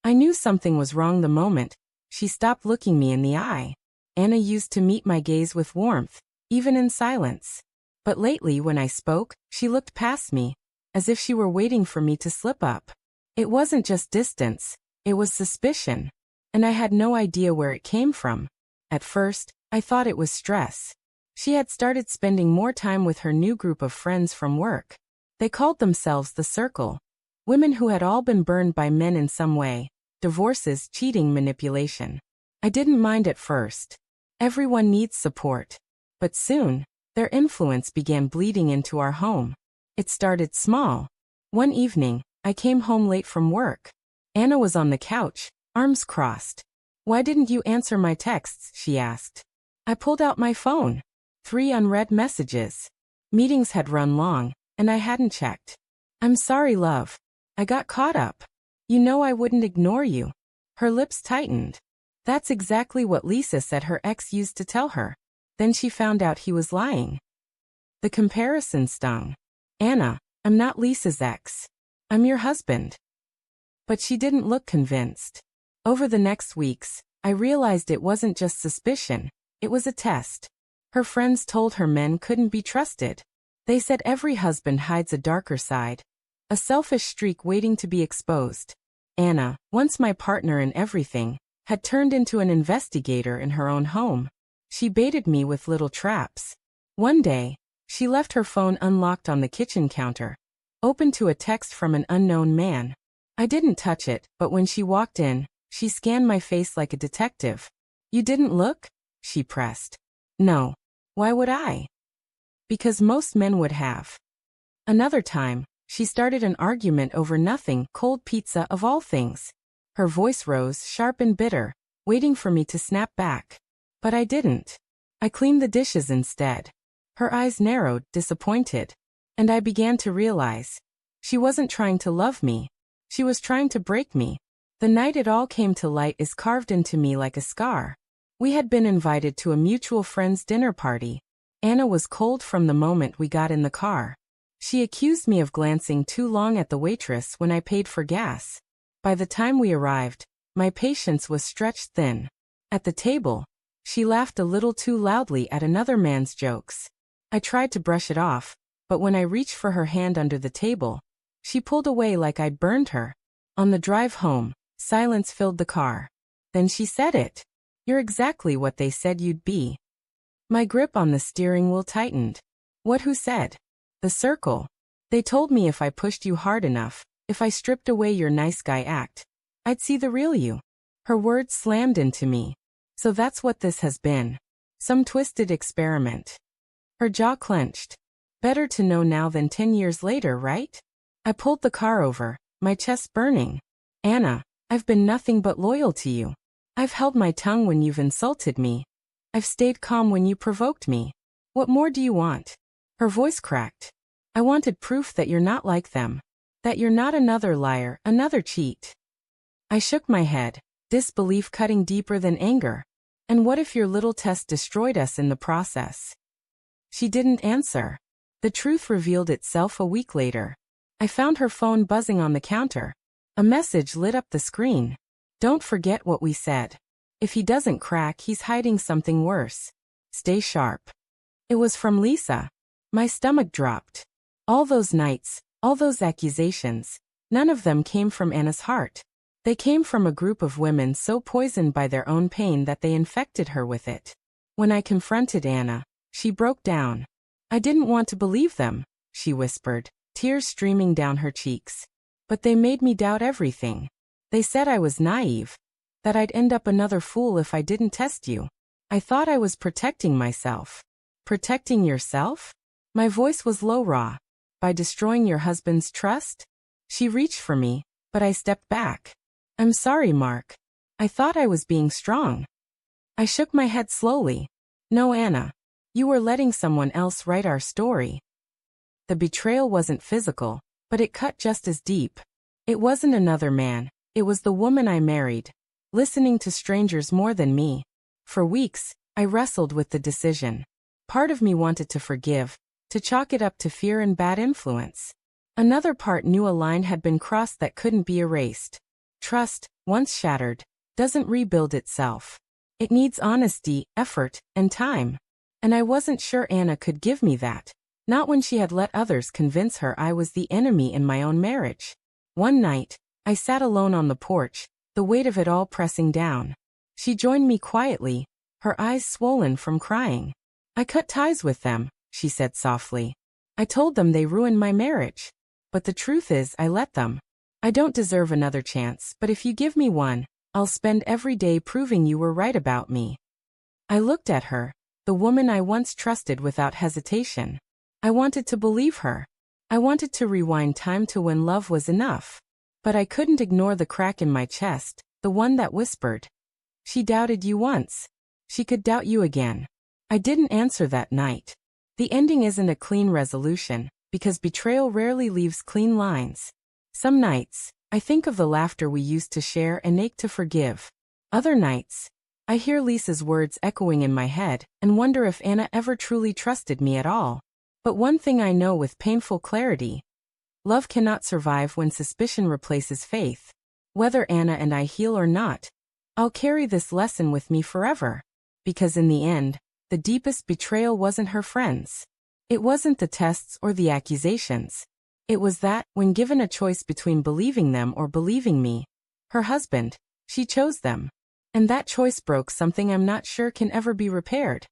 I knew something was wrong the moment she stopped looking me in the eye. Anna used to meet my gaze with warmth, even in silence. But lately when I spoke, she looked past me, as if she were waiting for me to slip up. It wasn't just distance, it was suspicion. And I had no idea where it came from. At first, I thought it was stress. She had started spending more time with her new group of friends from work. They called themselves the Circle. Women who had all been burned by men in some way. Divorces, cheating, manipulation. I didn't mind at first. Everyone needs support. But soon, their influence began bleeding into our home. It started small. One evening, I came home late from work. Anna was on the couch, arms crossed. "Why didn't you answer my texts?" she asked. I pulled out my phone. 3 unread messages. Meetings had run long, and I hadn't checked. "I'm sorry, love. I got caught up. You know I wouldn't ignore you." Her lips tightened. That's exactly what Lisa said her ex used to tell her. Then she found out he was lying. The comparison stung. "Anna, I'm not Lisa's ex. I'm your husband." But she didn't look convinced. Over the next weeks, I realized it wasn't just suspicion, it was a test. Her friends told her men couldn't be trusted. They said every husband hides a darker side, a selfish streak waiting to be exposed. Anna, once my partner in everything, had turned into an investigator in her own home. She baited me with little traps. One day, she left her phone unlocked on the kitchen counter, open to a text from an unknown man. I didn't touch it, but when she walked in, she scanned my face like a detective. "You didn't look?" she pressed. "No. Why would I?" "Because most men would have." Another time, she started an argument over nothing, cold pizza of all things. Her voice rose, sharp and bitter, waiting for me to snap back. But I didn't. I cleaned the dishes instead. Her eyes narrowed, disappointed. And I began to realize. She wasn't trying to love me. She was trying to break me. The night it all came to light is carved into me like a scar. We had been invited to a mutual friend's dinner party. Anna was cold from the moment we got in the car. She accused me of glancing too long at the waitress when I paid for gas. By the time we arrived, my patience was stretched thin. At the table, she laughed a little too loudly at another man's jokes. I tried to brush it off, but when I reached for her hand under the table, she pulled away like I'd burned her. On the drive home, silence filled the car. Then she said it. "You're exactly what they said you'd be." My grip on the steering wheel tightened. "What? Who said?" "The Circle. They told me if I pushed you hard enough, if I stripped away your nice guy act, I'd see the real you." Her words slammed into me. So that's what this has been. Some twisted experiment. Her jaw clenched. Better to know now than 10 years later, right? I pulled the car over, my chest burning. "Anna, I've been nothing but loyal to you. I've held my tongue when you've insulted me. I've stayed calm when you provoked me. What more do you want?" Her voice cracked. "I wanted proof that you're not like them. That you're not another liar, another cheat." I shook my head, disbelief cutting deeper than anger. "And what if your little test destroyed us in the process?" She didn't answer. The truth revealed itself a week later. I found her phone buzzing on the counter. A message lit up the screen. "Don't forget what we said. If he doesn't crack, he's hiding something worse. Stay sharp." It was from Lisa. My stomach dropped. All those nights, all those accusations, none of them came from Anna's heart. They came from a group of women so poisoned by their own pain that they infected her with it. When I confronted Anna, she broke down. "I didn't want to believe them," she whispered, tears streaming down her cheeks. "But they made me doubt everything. They said I was naive, that I'd end up another fool if I didn't test you. I thought I was protecting myself." "Protecting yourself?" My voice was low, raw. "By destroying your husband's trust?" She reached for me, but I stepped back. "I'm sorry, Mark. I thought I was being strong." I shook my head slowly. "No, Anna. You were letting someone else write our story." The betrayal wasn't physical, but it cut just as deep. It wasn't another man, it was the woman I married, listening to strangers more than me. For weeks, I wrestled with the decision. Part of me wanted to forgive, to chalk it up to fear and bad influence. Another part knew a line had been crossed that couldn't be erased. Trust, once shattered, doesn't rebuild itself. It needs honesty, effort, and time. And I wasn't sure Anna could give me that. Not when she had let others convince her I was the enemy in my own marriage. One night, I sat alone on the porch, the weight of it all pressing down. She joined me quietly, her eyes swollen from crying. I cut ties with them, she said softly. I told them they ruined my marriage. But the truth is, I let them. I don't deserve another chance, but if you give me one, I'll spend every day proving you were right about me. I looked at her, the woman I once trusted without hesitation. I wanted to believe her. I wanted to rewind time to when love was enough. But I couldn't ignore the crack in my chest, the one that whispered. She doubted you once. She could doubt you again. I didn't answer that night. The ending isn't a clean resolution, because betrayal rarely leaves clean lines. Some nights, I think of the laughter we used to share and ache to forgive. Other nights, I hear Lisa's words echoing in my head and wonder if Anna ever truly trusted me at all. But one thing I know with painful clarity: love cannot survive when suspicion replaces faith. Whether Anna and I heal or not, I'll carry this lesson with me forever. Because in the end, the deepest betrayal wasn't her friends. It wasn't the tests or the accusations. It was that, when given a choice between believing them or believing me, her husband, she chose them. And that choice broke something I'm not sure can ever be repaired.